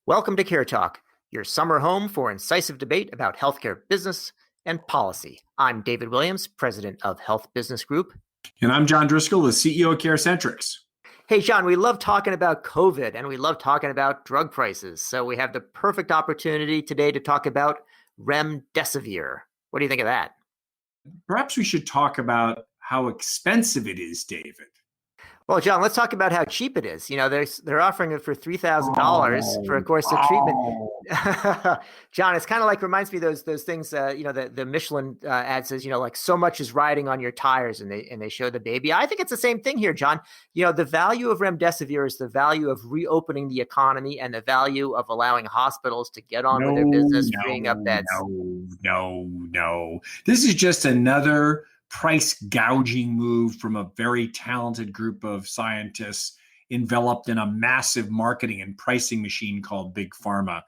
Welcome to Care Talk, your summer home for incisive debate about healthcare business and policy. I'm David Williams, president of Health Business Group. And I'm John Driscoll, the CEO of CareCentrix. Hey, John, we love talking about COVID and we love talking about drug prices. So we have the perfect opportunity today to talk about remdesivir. What do you think of that? Perhaps we should talk about how expensive it is, David. Well, John, let's talk about how cheap it is. You know, they're offering it for $3,000 for a course of treatment. John, it's kind of like reminds me of those things. The Michelin ad says, like so much is riding on your tires, and they show the baby. I think it's the same thing here, John. The value of remdesivir is the value of reopening the economy and the value of allowing hospitals to get on with their business, freeing up beds. No. This is just another price gouging move from a very talented group of scientists enveloped in a massive marketing and pricing machine called Big Pharma.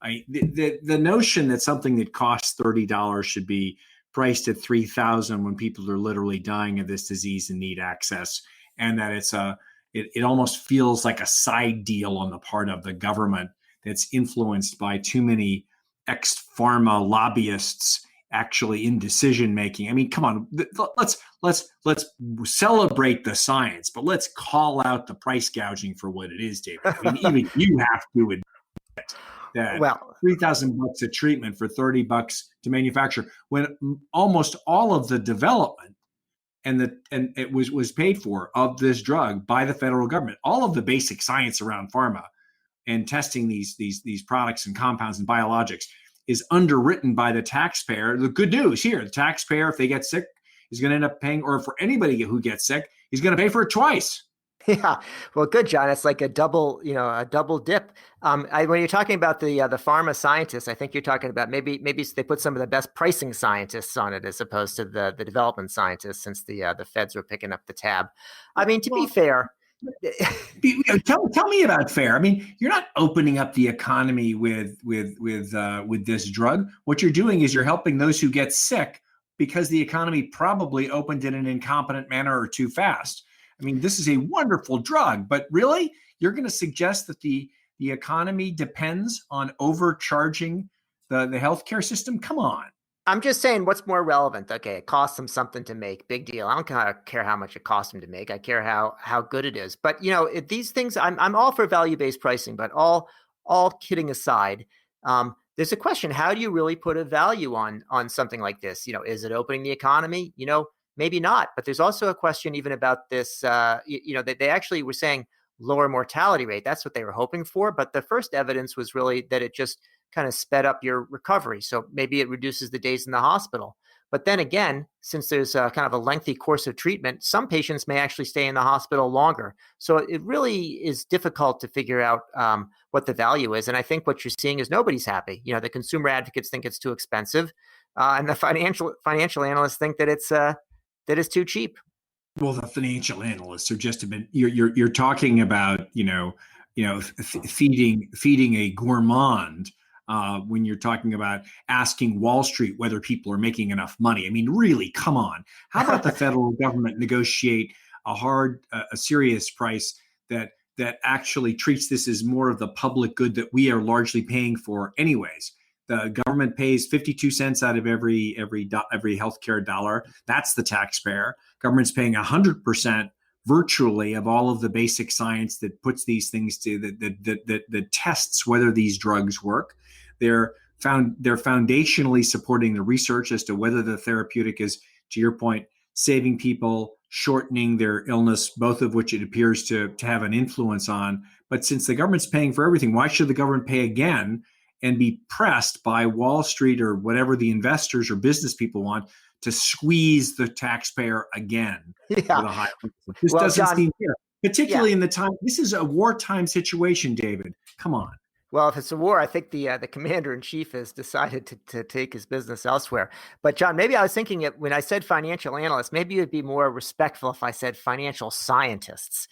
The notion that something that costs $30 should be priced at $3,000 when people are literally dying of this disease and need access, and that it almost feels like a side deal on the part of the government that's influenced by too many ex-pharma lobbyists actually in decision making. I mean, come on, let's celebrate the science, but let's call out the price gouging for what it is, David. I mean, even you have to admit that $3,000 a treatment for $30 to manufacture, when almost all of the development and it was paid for of this drug by the federal government. All of the basic science around pharma and testing these products and compounds and biologics is underwritten by the taxpayer. The good news here, the taxpayer, if they get sick, is going to end up paying, or for anybody who gets sick, he's going to pay for it twice. Yeah, well, good, John. It's like a double dip. When you're talking about the pharma scientists, I think you're talking about maybe they put some of the best pricing scientists on it as opposed to the development scientists, since the feds were picking up the tab. I mean, to be fair. Tell me about fair. I mean, you're not opening up the economy with this drug. What you're doing is you're helping those who get sick because the economy probably opened in an incompetent manner or too fast. I mean, this is a wonderful drug, but really, you're going to suggest that the economy depends on overcharging the healthcare system? Come on. I'm just saying, what's more relevant? Okay, it costs them something to make. Big deal. I don't care how much it costs them to make. I care how good it is. But these things, I'm all for value-based pricing. But all kidding aside, there's a question: how do you really put a value on something like this? Is it opening the economy? Maybe not. But there's also a question even about this. They actually were saying lower mortality rate. That's what they were hoping for. But the first evidence was really that it just kind of sped up your recovery. So maybe it reduces the days in the hospital. But then again, since there's kind of a lengthy course of treatment, some patients may actually stay in the hospital longer. So it really is difficult to figure out what the value is. And I think what you're seeing is nobody's happy. The consumer advocates think it's too expensive, and the financial analysts think that it's too cheap. Well, the financial analysts are just a bit. You're talking about feeding a gourmand. When you're talking about asking Wall Street whether people are making enough money. I mean, really, come on. How about the federal government negotiate a serious price that actually treats this as more of the public good that we are largely paying for anyways? The government pays 52 cents out of every healthcare dollar. That's the taxpayer. Government's paying 100% virtually of all of the basic science that puts these things to that tests whether these drugs work. They're foundationally supporting the research as to whether the therapeutic is, to your point, saving people, shortening their illness, both of which it appears to have an influence on. But since the government's paying for everything, why should the government pay again and be pressed by Wall Street or whatever the investors or business people want to squeeze the taxpayer again? Yeah. With a high this doesn't seem fair, particularly in the time. This is a wartime situation, David. Come on. Well, if it's a war, I think the commander in chief has decided to take his business elsewhere. But John, maybe I was thinking it when I said financial analysts, maybe it would be more respectful if I said financial scientists.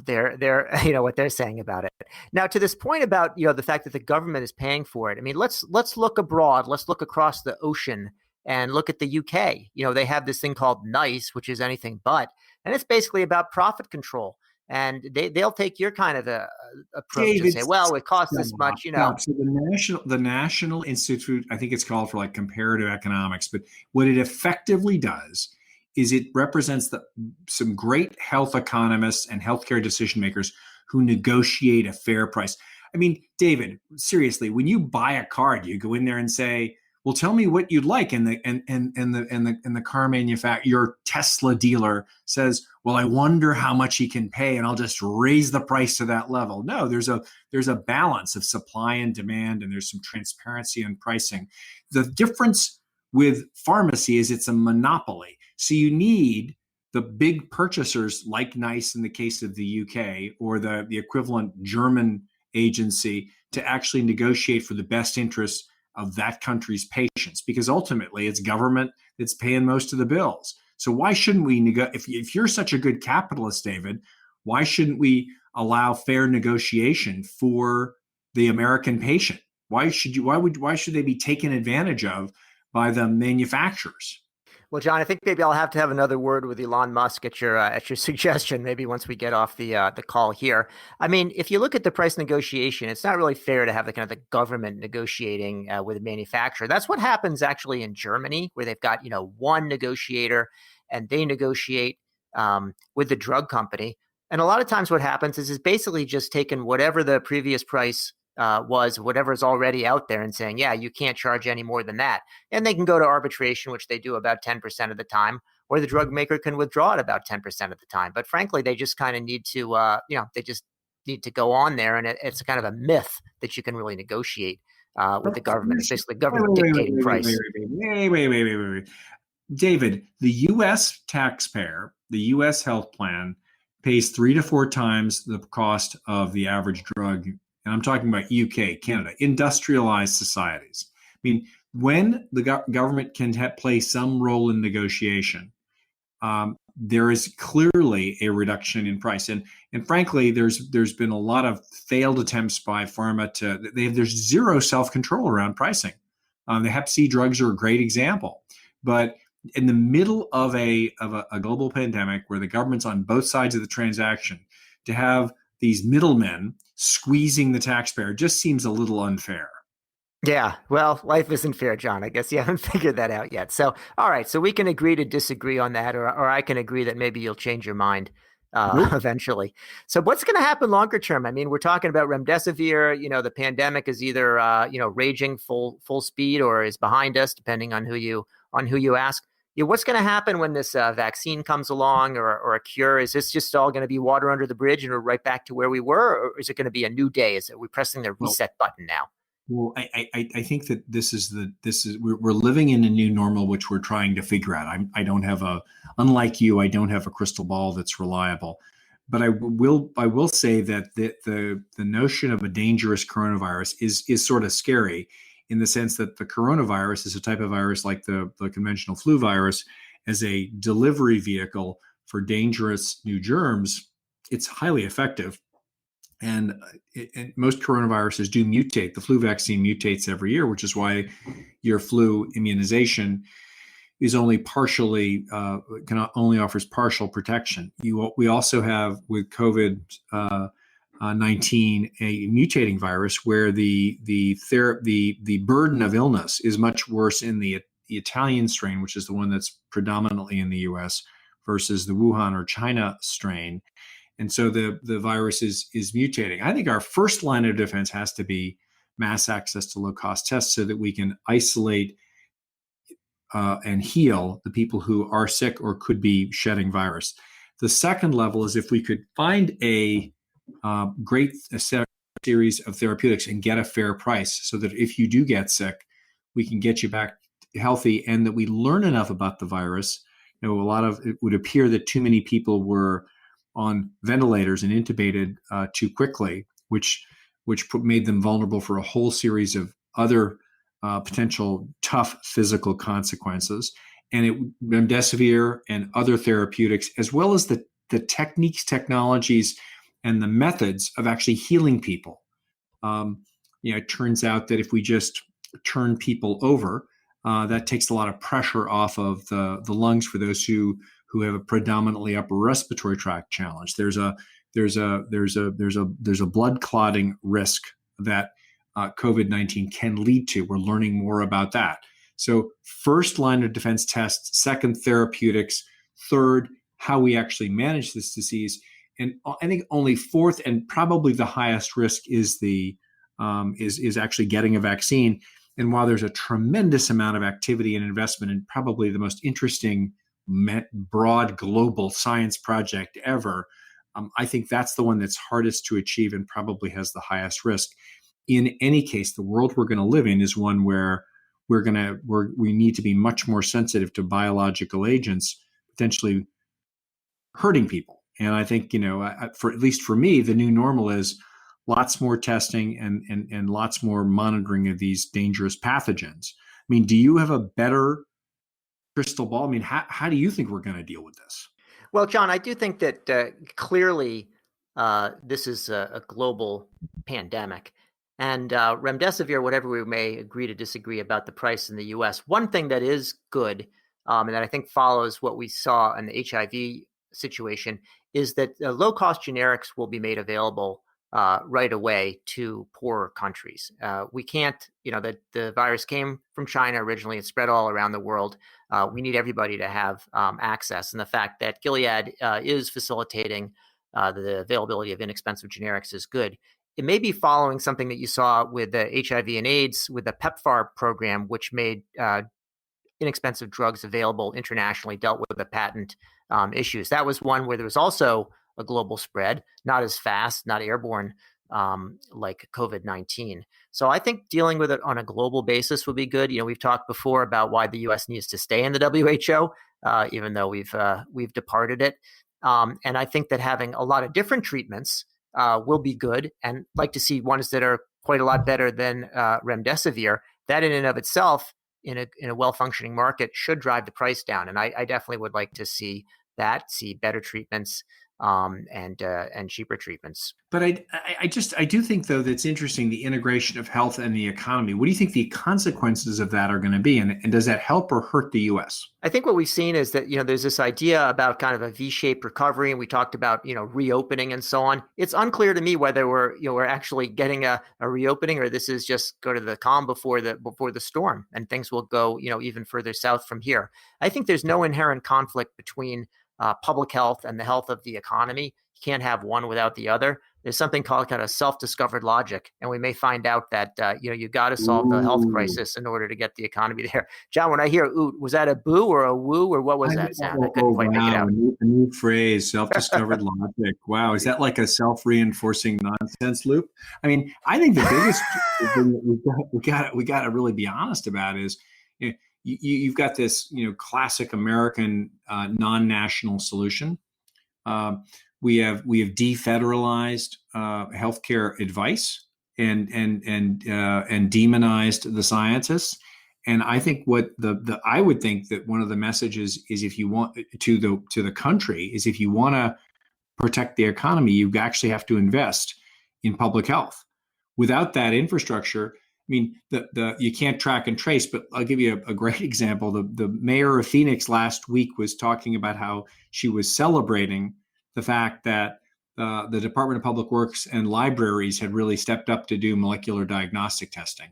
They're what they're saying about it. Now, to this point about the fact that the government is paying for it. I mean, let's look abroad. Let's look across the ocean and look at the UK. They have this thing called NICE, which is anything but, and it's basically about profit control. and they'll take your kind of a approach and David, say, well, it costs this stop, much, you know. stop. So the National Institute, I think it's called for like comparative economics, but what it effectively does is it represents some great health economists and healthcare decision makers who negotiate a fair price. I mean, David, seriously, when you buy a car, do you go in there and say, well, tell me what you'd like, and the car manufacturer, your Tesla dealer says, well, I wonder how much he can pay, and I'll just raise the price to that level. No, there's a balance of supply and demand, and there's some transparency in pricing. The difference with pharmacy is it's a monopoly. So you need the big purchasers like NICE in the case of the UK, or the equivalent German agency, to actually negotiate for the best interests of that country's patients, because ultimately it's government that's paying most of the bills. So why shouldn't we if you're such a good capitalist, David, why shouldn't we allow fair negotiation for the American patient? Why should they be taken advantage of by the manufacturers? Well, John, I think maybe I'll have to have another word with Elon Musk at your suggestion. Maybe once we get off the call here. I mean, if you look at the price negotiation, it's not really fair to have the kind of the government negotiating with a manufacturer. That's what happens actually in Germany, where they've got one negotiator, and they negotiate with the drug company. And a lot of times, what happens is basically just taking whatever the previous price was, whatever is already out there, and saying, yeah, you can't charge any more than that. And they can go to arbitration, which they do about 10% of the time, or the drug maker can withdraw it about 10% of the time. But frankly, they just kind of need to, they just need to go on there. And it's kind of a myth that you can really negotiate with the government. It's basically government dictating price. Wait. David, the U.S. taxpayer, the U.S. health plan pays 3 to 4 times the cost of the average drug. And I'm talking about UK, Canada, industrialized societies. I mean, when the government can play some role in negotiation, there is clearly a reduction in price. And frankly, there's been a lot of failed attempts by pharma there's zero self-control around pricing. The Hep C drugs are a great example. But in the middle of a global pandemic, where the government's on both sides of the transaction, to have these middlemen squeezing the taxpayer just seems a little unfair. Yeah, well, life isn't fair, John. I guess you haven't figured that out yet. So, all right, so we can agree to disagree on that, or I can agree that maybe you'll change your mind eventually. So, what's going to happen longer term? I mean, we're talking about remdesivir. The pandemic is either raging full speed or is behind us, depending on who you ask. What's going to happen when this vaccine comes along, or a cure? Is this just all going to be water under the bridge and we're right back to where we were, or is it going to be a new day? Are we pressing the reset button now? Well, I think that we're living in a new normal, which we're trying to figure out. Unlike you, I don't have a crystal ball that's reliable, but I will say that the notion of a dangerous coronavirus is sort of scary, in the sense that the coronavirus is a type of virus like the conventional flu virus. As a delivery vehicle for dangerous new germs, it's highly effective. And most coronaviruses do mutate. The flu vaccine mutates every year, which is why your flu immunization is only only offers partial protection. We also have, with COVID 19, a mutating virus where the burden of illness is much worse in the Italian strain, which is the one that's predominantly in the U.S., versus the Wuhan or China strain. And so the virus is mutating. I think our first line of defense has to be mass access to low-cost tests, so that we can isolate and heal the people who are sick or could be shedding virus. The second level is if we could find a series of therapeutics and get a fair price, so that if you do get sick, we can get you back healthy, and that we learn enough about the virus. It would appear that too many people were on ventilators and intubated too quickly, which made them vulnerable for a whole series of other potential tough physical consequences. And remdesivir and other therapeutics, as well as the techniques, technologies, and the methods of actually healing people. It turns out that if we just turn people over, that takes a lot of pressure off of the lungs for those who have a predominantly upper respiratory tract challenge. There's there's a blood clotting risk that COVID-19 can lead to. We're learning more about that. So first line of defense tests, second therapeutics, third how we actually manage this disease, and I think only fourth and probably the highest risk is is actually getting a vaccine. And while there's a tremendous amount of activity and investment and probably the most interesting broad global science project ever, I think that's the one that's hardest to achieve and probably has the highest risk. In any case, the world we're going to live in is one where we need to be much more sensitive to biological agents potentially hurting people. And I think, for at least for me, the new normal is lots more testing and lots more monitoring of these dangerous pathogens. I mean, do you have a better crystal ball? I mean, how do you think we're going to deal with this? Well, John, I do think that clearly this is a global pandemic. And remdesivir, whatever we may agree to disagree about the price in the U.S., one thing that is good and that I think follows what we saw in the HIV situation is that low-cost generics will be made available right away to poorer countries. We can't, the virus came from China originally. It spread all around the world. We need everybody to have access. And the fact that Gilead is facilitating the availability of inexpensive generics is good. It may be following something that you saw with the HIV and AIDS with the PEPFAR program, which made inexpensive drugs available internationally, dealt with the patent issues. That was one where there was also a global spread, not as fast, not airborne like COVID-19. So I think dealing with it on a global basis would be good. We've talked before about why the U.S. needs to stay in the WHO, even though we've departed it. And I think that having a lot of different treatments will be good, and like to see ones that are quite a lot better than remdesivir. That in and of itself, in a well-functioning market, should drive the price down. And I definitely would like to see better treatments and cheaper treatments. But I do think, though, that's interesting, the integration of health and the economy. What do you think the consequences of that are going to be? And does that help or hurt the U.S.? I think what we've seen is that, there's this idea about kind of a V-shaped recovery, and we talked about, reopening and so on. It's unclear to me whether we're actually getting a reopening, or this is just go to the calm before the storm, and things will go, even further south from here. I think there's no inherent conflict between public health and the health of the economy. You can't have one without the other. There's something called kind of self-discovered logic, and we may find out that you got to solve the health crisis in order to get the economy there. John, when I hear "oot," was that a boo or a woo, or what was that sound? I couldn't quite make it out. A new phrase, self-discovered logic. Wow, is that like a self-reinforcing nonsense loop? I mean, I think the biggest thing that we got to really be honest about is, you've got this, classic American non-national solution. We have defederalized healthcare advice and demonized the scientists. And I think I would think that one of the messages is, if you want to the country, is if you want to protect the economy, you actually have to invest in public health. Without that infrastructure, I mean, you can't track and trace, but I'll give you a great example. The mayor of Phoenix last week was talking about how she was celebrating the fact that the Department of Public Works and libraries had really stepped up to do molecular diagnostic testing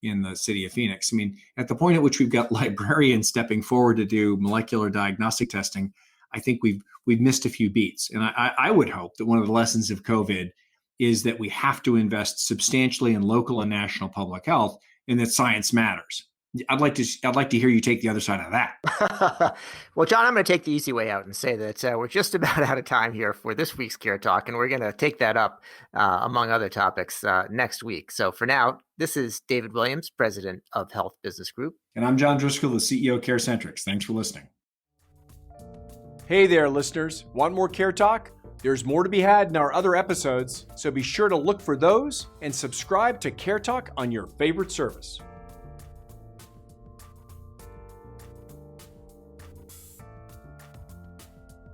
in the city of Phoenix. I mean, at the point at which we've got librarians stepping forward to do molecular diagnostic testing, I think we've missed a few beats. And I would hope that one of the lessons of COVID is that we have to invest substantially in local and national public health, and that science matters. I'd like to hear you take the other side of that. Well, John, I'm going to take the easy way out and say that we're just about out of time here for this week's Care Talk, and we're going to take that up among other topics next week. So for now, this is David Williams, president of Health Business Group. And I'm John Driscoll, the CEO of CareCentrix. Thanks for listening. Hey there, listeners. Want more Care Talk? There's more to be had in our other episodes, so be sure to look for those and subscribe to Care Talk on your favorite service.